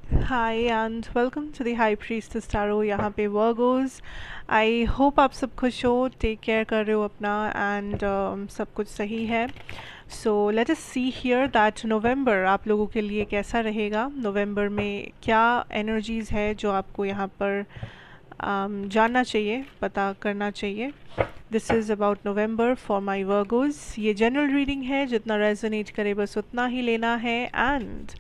Hi and welcome to the high priestess tarot. यहाँ पे Virgo's. I hope आप सब खुश हो, टेक केयर कर रहे हो अपना एंड सब कुछ सही है। So let us see here that November आप लोगों के लिए कैसा रहेगा। नवंबर में क्या एनर्जीज़ है जो आपको यहाँ पर जानना चाहिए, पता करना चाहिए। This is about November for my Virgos. ये जनरल रीडिंग है, जितना रेजोनेट करे बस उतना ही लेना है। एंड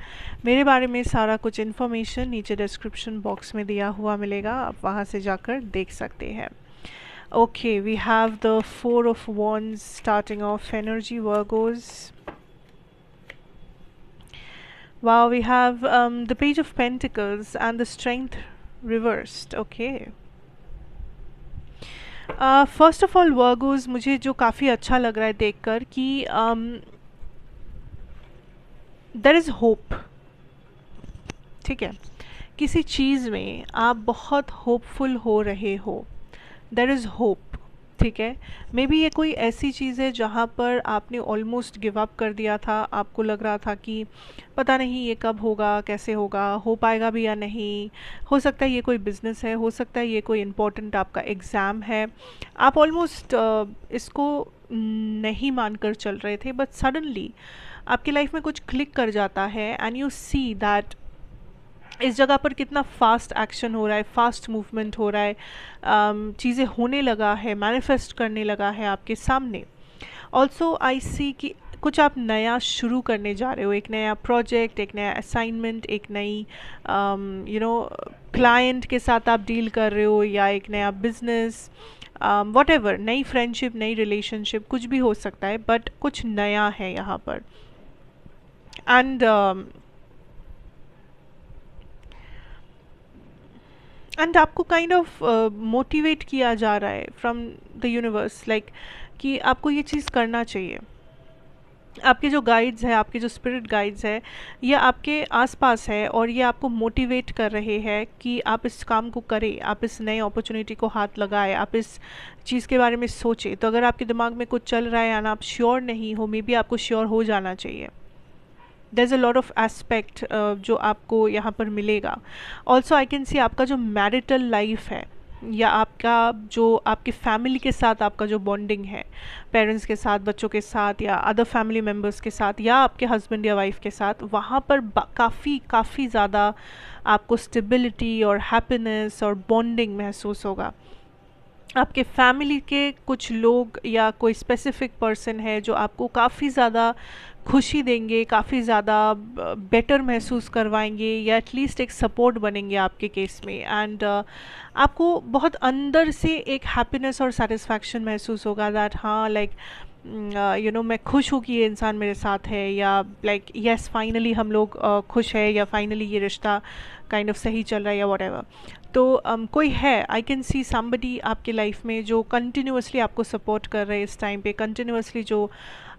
मेरे बारे में सारा कुछ इन्फॉर्मेशन नीचे डिस्क्रिप्शन बॉक्स में दिया हुआ मिलेगा, आप वहाँ से जाकर देख सकते हैं। Okay, we have the 4 of Wands starting off energy Virgos. Wow, we have the Page of Pentacles and the Strength reversed. Okay. First of all Virgos, मुझे जो काफ़ी अच्छा लग रहा है देखकर कि देयर इज़ होप। ठीक है, किसी चीज़ में आप बहुत होपफुल हो रहे हो, देयर इज़ होप। ठीक है, मे बी ये कोई ऐसी चीज़ है जहाँ पर आपने ऑलमोस्ट गिव अप कर दिया था, आपको लग रहा था कि पता नहीं ये कब होगा, कैसे होगा, हो पाएगा भी या नहीं। हो सकता है ये कोई बिज़नेस है, हो सकता है ये कोई इम्पोर्टेंट आपका एग्ज़ाम है, आप ऑलमोस्ट इसको नहीं मानकर चल रहे थे, बट सडनली आपकी लाइफ में कुछ क्लिक कर जाता है एंड यू सी दैट इस जगह पर कितना फास्ट एक्शन हो रहा है, फास्ट मूवमेंट हो रहा है, चीज़ें होने लगा है, मैनिफेस्ट करने लगा है आपके सामने। ऑल्सो आई सी कि कुछ आप नया शुरू करने जा रहे हो, एक नया प्रोजेक्ट, एक नया असाइनमेंट, एक नई क्लाइंट के साथ आप डील कर रहे हो, या एक नया बिजनेस, वॉट एवर, नई फ्रेंडशिप, नई रिलेशनशिप, कुछ भी हो सकता है, बट कुछ नया है यहाँ पर। एंड आपको काइंड ऑफ मोटिवेट किया जा रहा है फ्रॉम द यूनिवर्स, लाइक कि आपको ये चीज़ करना चाहिए। आपके जो गाइड्स हैं, आपके जो स्पिरिट गाइड्स हैं, ये आपके आसपास है और ये आपको मोटिवेट कर रहे हैं कि आप इस काम को करें, आप इस नई अपॉर्चुनिटी को हाथ लगाएं, आप इस चीज़ के बारे में सोचें। तो अगर आपके दिमाग में कुछ चल रहा है एंड आप श्योर नहीं हो, मे बी आपको श्योर हो जाना चाहिए। There is a lot of aspect जो आपको यहाँ पर मिलेगा। ऑल्सो आई कैन सी आपका जो मैरिटल लाइफ है, या आपका जो आपके फैमिली के साथ आपका जो बॉन्डिंग है, पेरेंट्स के साथ, बच्चों के साथ, या अदर फैमिली मेम्बर्स के साथ, या आपके हस्बैंड या वाइफ के साथ, वहाँ पर काफ़ी ज़्यादा आपको स्टेबिलिटी और हैप्पीनेस और बॉन्डिंग महसूस होगा। आपके फैमिली के कुछ लोग या कोई स्पेसिफिक पर्सन है जो आपको काफ़ी ज़्यादा खुशी देंगे, काफ़ी ज़्यादा बेटर महसूस करवाएंगे, या एटलीस्ट एक सपोर्ट बनेंगे आपके केस में। एंड आपको बहुत अंदर से एक हैप्पीनेस और सेटिस्फैक्शन महसूस होगा दैट हाँ, लाइक मैं खुश हूँ कि ये इंसान मेरे साथ है, या लाइक यस फाइनली हम लोग खुश है, या फाइनली ये रिश्ता काइंड ऑफ सही चल रहा है, या वॉट। तो कोई है, आई कैन सी समबडी आपके लाइफ में जो कंटिन्यूसली आपको सपोर्ट कर रहे हैं इस टाइम पे, कंटिन्यूसली जो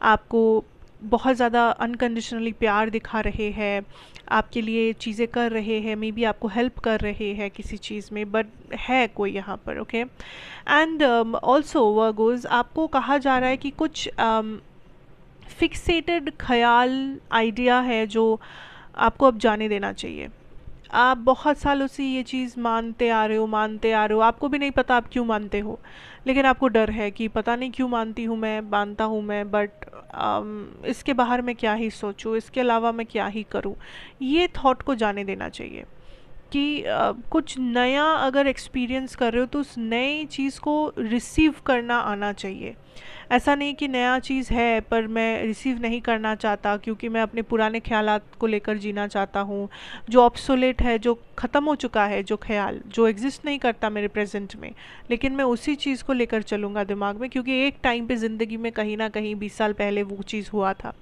आपको बहुत ज़्यादा अनकंडीशनली प्यार दिखा रहे हैं, आपके लिए चीज़ें कर रहे हैं, मे बी आपको हेल्प कर रहे हैं किसी चीज़ में, बट है कोई यहाँ पर। ओके, एंड ऑल्सो वर्गोज, आपको कहा जा रहा है कि कुछ फिक्सेटेड ख्याल, आइडिया है जो आपको अब जाने देना चाहिए। आप बहुत सालों से ये चीज़ मानते आ रहे हो, आपको भी नहीं पता आप क्यों मानते हो, लेकिन आपको डर है कि पता नहीं क्यों मानता हूँ मैं, बट इसके बाहर मैं क्या ही सोचूं, इसके अलावा मैं क्या ही करूं। ये थॉट को जाने देना चाहिए कि कुछ नया अगर एक्सपीरियंस कर रहे हो तो उस नई चीज़ को रिसीव करना आना चाहिए। ऐसा नहीं कि नया चीज़ है पर मैं रिसीव नहीं करना चाहता क्योंकि मैं अपने पुराने ख्यालात को लेकर जीना चाहता हूँ, जो ऑब्सोलेट है, जो ख़त्म हो चुका है, जो ख्याल जो एग्जिस्ट नहीं करता मेरे प्रेजेंट में, लेकिन मैं उसी चीज़ को लेकर चलूँगा दिमाग में, क्योंकि एक टाइम पे ज़िंदगी में कहीं ना कहीं 20 साल पहले वो चीज़ हुआ था।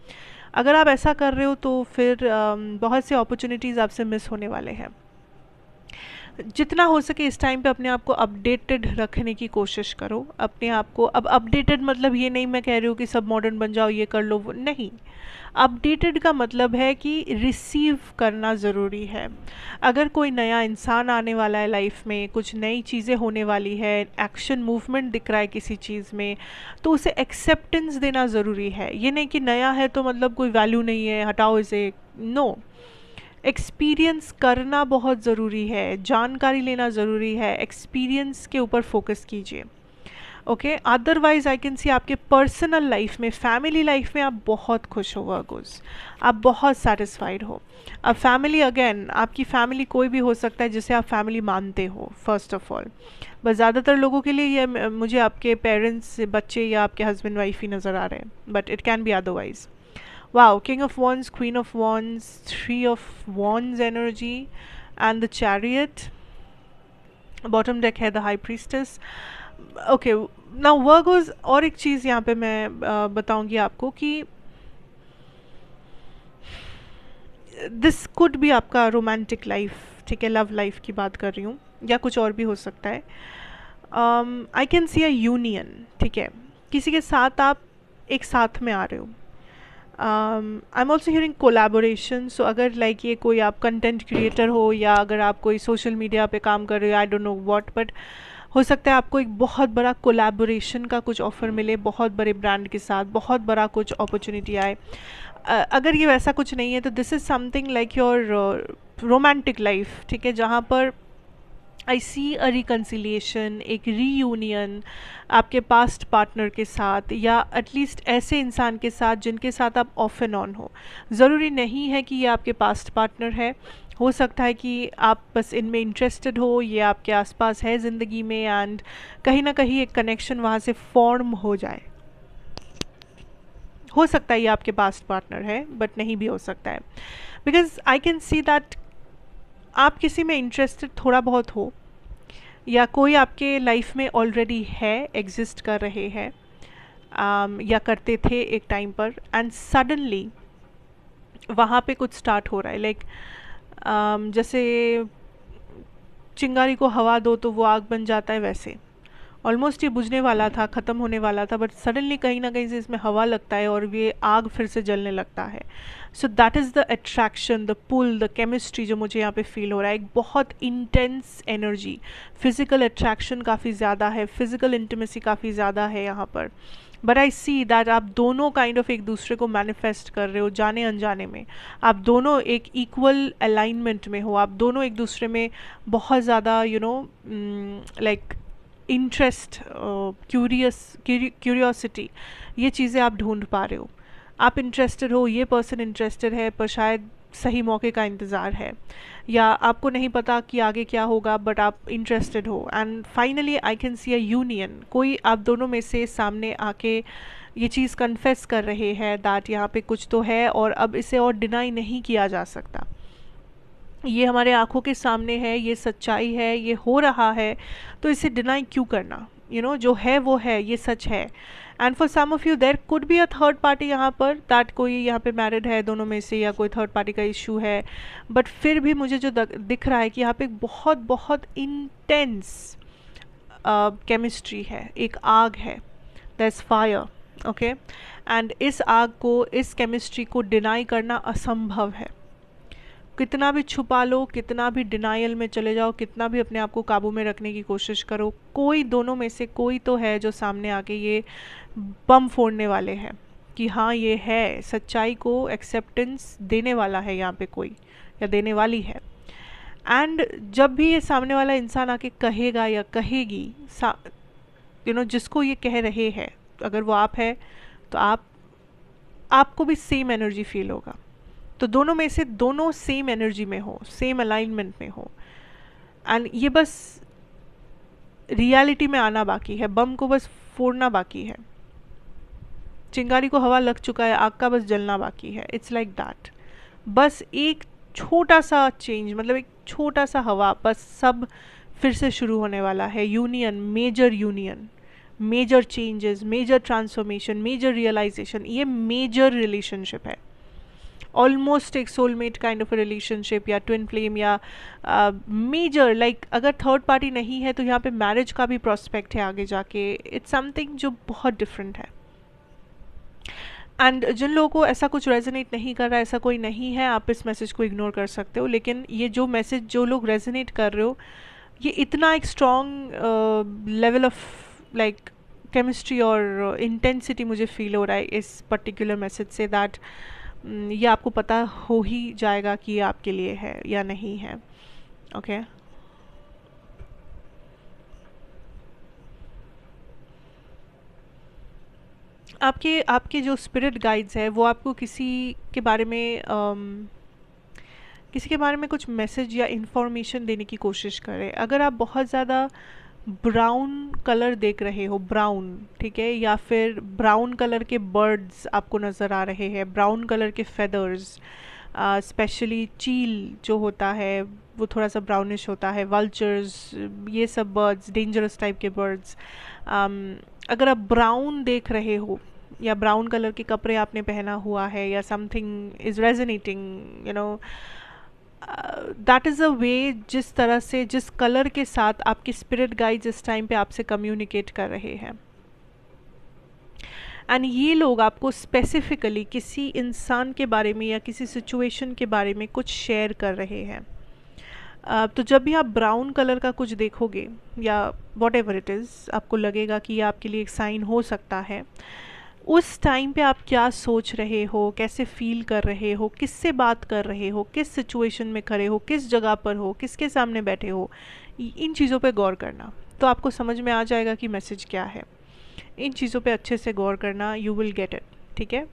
अगर आप ऐसा कर रहे हो तो फिर बहुत से अपॉर्चुनिटीज़ आपसे मिस होने वाले हैं। जितना हो सके इस टाइम पे अपने आप को अपडेटेड रखने की कोशिश करो। अपने आप को, अब अपडेटेड मतलब ये नहीं मैं कह रही हूँ कि सब मॉडर्न बन जाओ, ये कर लो, वो नहीं। अपडेटेड का मतलब है कि रिसीव करना ज़रूरी है। अगर कोई नया इंसान आने वाला है लाइफ में, कुछ नई चीज़ें होने वाली है, एक्शन मूवमेंट दिख रहा है किसी चीज़ में, तो उसे एक्सेप्टेंस देना ज़रूरी है। ये नहीं कि नया है तो मतलब कोई वैल्यू नहीं है, हटाओ इसे, नो। एक्सपीरियंस करना बहुत ज़रूरी है, जानकारी लेना ज़रूरी है, एक्सपीरियंस के ऊपर फोकस कीजिए। Okay, otherwise I can see आपके पर्सनल लाइफ में, फैमिली लाइफ में आप बहुत खुश हो वर्गोस, आप बहुत सेटिस्फाइड हो। अब फैमिली, अगेन आपकी फैमिली कोई भी हो सकता है जिसे आप फैमिली मानते हो फर्स्ट ऑफ ऑल, बस ज़्यादातर लोगों के लिए ये मुझे आपके पेरेंट्स, बच्चे या आपके हस्बैंड वाइफ ही नज़र आ रहे हैं, but it can be otherwise. Wow, king of wands, queen of wands, three of wands energy and the chariot, bottom deck है the high priestess. Okay, now Virgos, और एक चीज़ यहाँ पे मैं बताऊंगी आपको कि दिस कुड भी आपका रोमांटिक लाइफ, ठीक है, लव लाइफ की बात कर रही हूँ, या कुछ और भी हो सकता है। I can see a union, ठीक है, किसी के साथ आप एक साथ में आ रहे हो। I am also hearing collaboration, so अगर लाइक ये कोई आप कंटेंट क्रिएटर हो या अगर आप कोई सोशल मीडिया पे काम कर रहे हो, आई डोंट नो व्हाट, बट हो सकता है आपको एक बहुत बड़ा कोलैबोरेशन का कुछ ऑफ़र मिले, बहुत बड़े ब्रांड के साथ बहुत बड़ा कुछ अपॉर्चुनिटी आए। अगर ये वैसा कुछ नहीं है तो this is something like your romantic life, ठीक है, जहाँ पर आई सी अ रिकन्सिलिएशन, एक रीयूनियन आपके पास्ट पार्टनर के साथ, या एटलीस्ट ऐसे इंसान के साथ जिनके साथ आप ऑफ एंड ऑन हो। ज़रूरी नहीं है कि ये आपके पास्ट पार्टनर है, हो सकता है कि आप बस इनमें इंटरेस्टेड हो, ये आपके आसपास है ज़िंदगी में, एंड कहीं ना कहीं एक कनेक्शन वहाँ से फॉर्म हो जाए। हो सकता है ये आपके पास्ट पार्टनर है, बट नहीं भी हो सकता है, because I can see that आप किसी में इंटरेस्टेड थोड़ा बहुत हो, या कोई आपके लाइफ में ऑलरेडी है, एग्जिस्ट कर रहे हैं, या करते थे एक टाइम पर, एंड सडनली वहाँ पे कुछ स्टार्ट हो रहा है, लाइक जैसे चिंगारी को हवा दो तो वो आग बन जाता है, वैसे ऑलमोस्ट ये बुझने वाला था, ख़त्म होने वाला था, बट सडनली कहीं ना कहीं से इसमें हवा लगता है और ये आग फिर से जलने लगता है। So that is the attraction, the pull, the chemistry जो मुझे यहाँ पे फील हो रहा है, एक बहुत इंटेंस एनर्जी, फिज़िकल अट्रैक्शन काफ़ी ज़्यादा है, फिज़िकल इंटीमेसी काफ़ी ज़्यादा है यहाँ पर। बट आई सी दैट आप दोनों काइंड ऑफ एक दूसरे को मैनिफेस्ट कर रहे हो, जाने अनजाने में आप दोनों एक इक्वल अलाइनमेंट में हो, आप दोनों एक दूसरे में बहुत ज़्यादा लाइक इंटरेस्ट, क्यूरियोसिटी, ये चीज़ें आप ढूंढ पा रहे हो। आप इंटरेस्टेड हो, ये पर्सन इंटरेस्टेड है, पर शायद सही मौके का इंतज़ार है, या आपको नहीं पता कि आगे क्या होगा, बट आप इंटरेस्टेड हो, and finally I can see a union. कोई आप दोनों में से सामने आके ये चीज़ कन्फेस कर रहे हैं दैट यहाँ पे कुछ तो है और अब इसे और डिनाई नहीं किया जा सकता, ये हमारे आंखों के सामने है, ये सच्चाई है, ये हो रहा है, तो इसे डिनाई क्यों करना, जो है वो है, ये सच है। And for some of you there could be a third party यहाँ पर, दैट कोई यहाँ पे मैरिड है दोनों में से, या कोई थर्ड पार्टी का इशू है, बट फिर भी मुझे जो दिख रहा है कि यहाँ पे बहुत बहुत इंटेंस केमिस्ट्री है, एक आग है, दैट्स फायर। ओके, एंड इस आग को, इस केमिस्ट्री को डिनाई करना असंभव है। कितना भी छुपा लो, कितना भी डिनाइल में चले जाओ, कितना भी अपने आप को काबू में रखने की कोशिश करो, कोई दोनों में से कोई तो है जो सामने आके ये बम फोड़ने वाले हैं कि हाँ ये है, सच्चाई को एक्सेप्टेंस देने वाला है यहाँ पे कोई, या देने वाली है। एंड जब भी ये सामने वाला इंसान आके कहेगा या कहेगी, जिसको ये कह रहे हैं, अगर वो आप है तो आपको भी सेम एनर्जी फील होगा। तो दोनों में से दोनों सेम एनर्जी में हो, सेम अलाइनमेंट में हो, एंड ये बस रियलिटी में आना बाकी है, बम को बस फोड़ना बाकी है, चिंगारी को हवा लग चुका है, आग का बस जलना बाकी है। इट्स लाइक दैट, बस एक छोटा सा चेंज, मतलब एक छोटा सा हवा, बस सब फिर से शुरू होने वाला है। Union, major changes, major transformation, major realization, ये मेजर रिलेशनशिप है, ऑलमोस्ट एक सोलमेट काइंड ऑफ रिलेशनशिप, या ट्विन फ्लेम, या मेजर लाइक अगर थर्ड पार्टी नहीं है तो यहाँ पे मैरिज का भी प्रोस्पेक्ट है आगे जाके। इट्स समथिंग जो बहुत डिफरेंट है। एंड जिन लोगों को ऐसा कुछ रेजोनेट नहीं कर रहा, ऐसा कोई नहीं है, आप इस मैसेज को इग्नोर कर सकते हो, लेकिन ये जो मैसेज जो लोग रेजोनेट कर रहे हो, ये इतना एक strong level of like chemistry और इंटेंसिटी मुझे फील हो रहा है इस पर्टिकुलर मैसेज से, दैट ये आपको पता हो ही जाएगा कि ये आपके लिए है या नहीं है। ओके आपके आपके जो स्पिरिट गाइड्स है वो आपको किसी के बारे में कुछ मैसेज या इन्फॉर्मेशन देने की कोशिश करें। अगर आप बहुत ज़्यादा ब्राउन कलर देख रहे हो, ब्राउन, ठीक है, या फिर ब्राउन कलर के बर्ड्स आपको नज़र आ रहे हैं, ब्राउन कलर के फेदर्स, स्पेशली चील जो होता है वो थोड़ा सा ब्राउनिश होता है, वल्चर्स, ये सब बर्ड्स, डेंजरस टाइप के बर्ड्स, अगर आप ब्राउन देख रहे हो या ब्राउन कलर के कपड़े आपने पहना हुआ है या something is resonating, you know, that is a way जिस तरह से, जिस कलर के साथ आपके स्पिरिट गाइड्स इस टाइम पे आपसे कम्युनिकेट कर रहे हैं। एंड ये लोग आपको स्पेसिफिकली किसी इंसान के बारे में या किसी सिचुएशन के बारे में कुछ शेयर कर रहे हैं। तो जब भी आप ब्राउन कलर का कुछ देखोगे या वॉट एवर इट इज़, आपको लगेगा कि ये आपके लिए एक साइन हो सकता है। उस टाइम पे आप क्या सोच रहे हो, कैसे फील कर रहे हो, किससे बात कर रहे हो, किस सिचुएशन में खड़े हो, किस जगह पर हो, किसके सामने बैठे हो, इन चीज़ों पे गौर करना, तो आपको समझ में आ जाएगा कि मैसेज क्या है। इन चीज़ों पे अच्छे से गौर करना, यू विल गेट इट, ठीक है।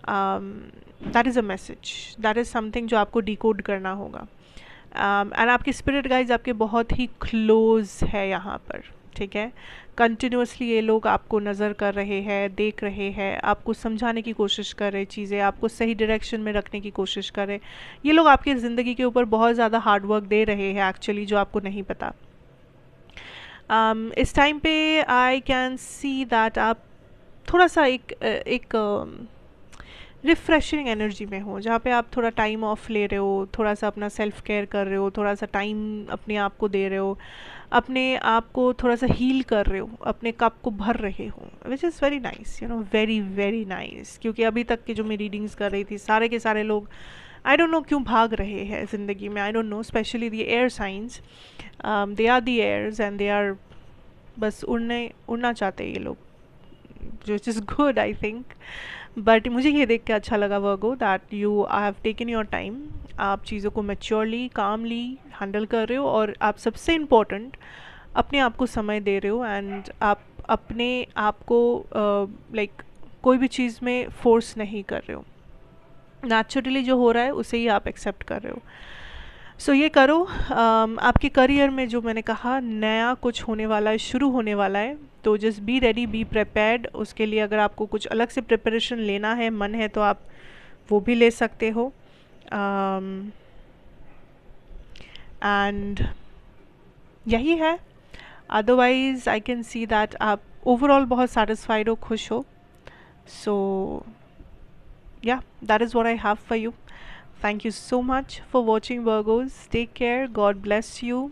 That is a message, that is something जो आपको डिकोड करना होगा। एंड आपके स्पिरिट गाइड्स आपके बहुत ही क्लोज है यहाँ पर, ठीक है। कंटिन्यूसली ये लोग आपको नज़र कर रहे हैं, देख रहे हैं, आपको समझाने की कोशिश कर रहे, चीज़ें आपको सही डायरेक्शन में रखने की कोशिश कर रहे। ये लोग आपकी ज़िंदगी के ऊपर बहुत ज़्यादा हार्ड वर्क दे रहे हैं एक्चुअली, जो आपको नहीं पता। इस टाइम पे आई कैन सी दैट आप थोड़ा सा एक रिफ़्रेशिंग एनर्जी में हो, जहाँ पे आप थोड़ा टाइम ऑफ ले रहे हो, थोड़ा सा अपना सेल्फ केयर कर रहे हो, थोड़ा सा टाइम अपने आप को दे रहे हो, अपने आप को थोड़ा सा हील कर रहे हो, अपने कप को भर रहे हो, which is very nice, you know, very very nice. क्योंकि अभी तक की जो मैं रीडिंग्स कर रही थी, सारे के सारे लोग आई डोंट नो क्यों भाग रहे हैं ज़िंदगी में, I don't know, specially the air signs, they are the airs and they are बस उड़ना चाहते हैं ये लोग, जो is good I think. But मुझे ये देख के अच्छा लगा Virgo that you have taken your time, आप चीज़ों को मैच्योरली, कामली हैंडल कर रहे हो, और आप सबसे इम्पोर्टेंट अपने आप को समय दे रहे हो, एंड आप अपने आप को लाइक कोई भी चीज़ में फोर्स नहीं कर रहे हो, नेचुरली जो हो रहा है उसे ही आप एक्सेप्ट कर रहे हो। सो ये करो। आपके करियर में जो मैंने कहा नया कुछ होने वाला है, शुरू होने वाला है, तो just be ready, be prepared. उसके लिए अगर आपको कुछ अलग से प्रिपरेशन लेना है, मन है, तो आप वो भी ले सकते हो। एंड यही है। Otherwise I can see that आप ओवरऑल बहुत सेटिस्फाइड हो, खुश हो। सो yeah, that is what I have for you. Thank you so much for watching Virgos. Take care, God bless you,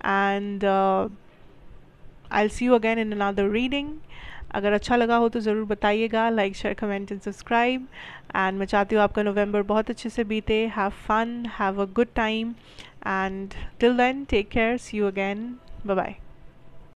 and I'll see you again in another reading. अगर अच्छा लगा हो तो ज़रूर बताइएगा, like share comment and subscribe. And मैं चाहती हूँ आपका नवंबर बहुत अच्छे से बीते। Have fun, have a good time, and till then take care, see you again, bye bye.